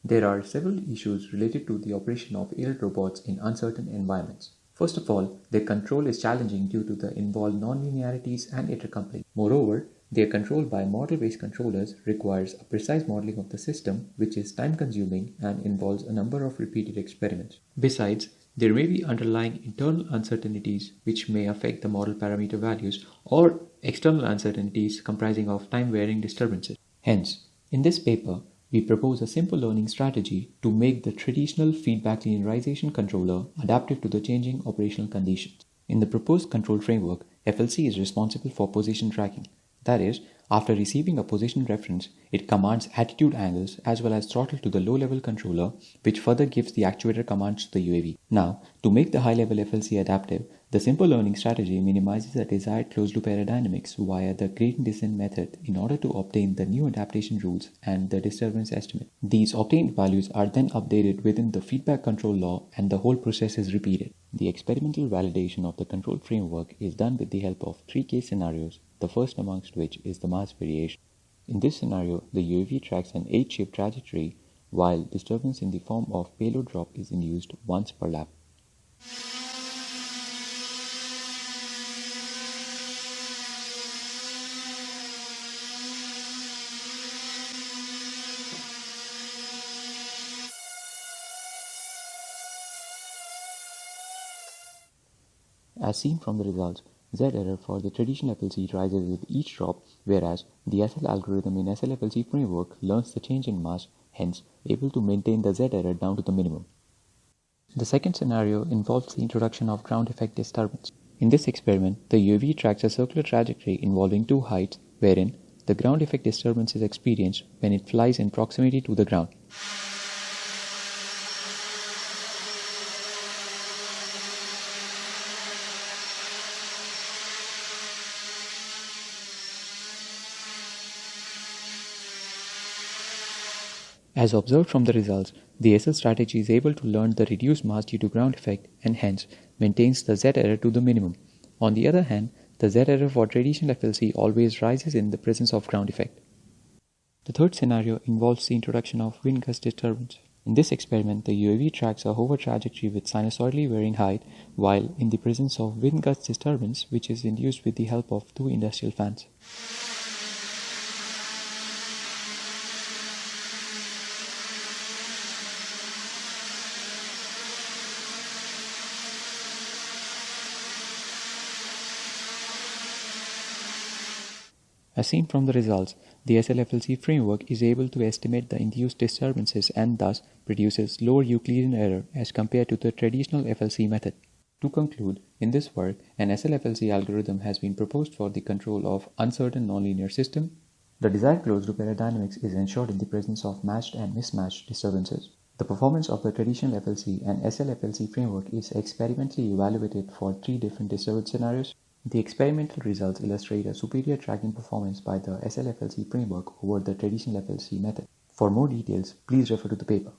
There are several issues related to the operation of aided robots in uncertain environments. First of all, their control is challenging due to the involved nonlinearities and intercoupling. Moreover, their control by model-based controllers requires a precise modeling of the system, which is time-consuming and involves a number of repeated experiments. Besides, there may be underlying internal uncertainties which may affect the model parameter values or external uncertainties comprising of time-varying disturbances. Hence, in this paper, we propose a simple learning strategy to make the traditional feedback linearization controller adaptive to the changing operational conditions. In the proposed control framework, FLC is responsible for position tracking. That is, after receiving a position reference, it commands attitude angles as well as throttle to the low-level controller, which further gives the actuator commands to the UAV. Now, to make the high-level FLC adaptive, the simple learning strategy minimizes the desired closed-loop aerodynamics via the gradient descent method in order to obtain the new adaptation rules and the disturbance estimate. These obtained values are then updated within the feedback control law and the whole process is repeated. The experimental validation of the control framework is done with the help of 3 case scenarios, the first amongst which is the mass variation. In this scenario, the UAV tracks an H-shaped trajectory while disturbance in the form of payload drop is induced once per lap. As seen from the results, Z error for the traditional FLC rises with each drop, whereas the SL algorithm in SLFLC framework learns the change in mass, hence able to maintain the Z error down to the minimum. The second scenario involves the introduction of ground effect disturbance. In this experiment, the UAV tracks a circular trajectory involving 2 heights, wherein the ground effect disturbance is experienced when it flies in proximity to the ground. As observed from the results, the SL strategy is able to learn the reduced mass due to ground effect and hence maintains the Z error to the minimum. On the other hand, the Z error for traditional FLC always rises in the presence of ground effect. The third scenario involves the introduction of wind gust disturbance. In this experiment, the UAV tracks a hover trajectory with sinusoidally varying height while in the presence of wind gust disturbance, which is induced with the help of 2 industrial fans. As seen from the results, the SLFLC framework is able to estimate the induced disturbances and thus produces lower Euclidean error as compared to the traditional FLC method. To conclude, in this work, an SLFLC algorithm has been proposed for the control of uncertain nonlinear system. The desired closed-loop aerodynamics is ensured in the presence of matched and mismatched disturbances. The performance of the traditional FLC and SLFLC framework is experimentally evaluated for 3 different disturbance scenarios. The experimental results illustrate a superior tracking performance by the SLFLC framework over the traditional FLC method. For more details, please refer to the paper.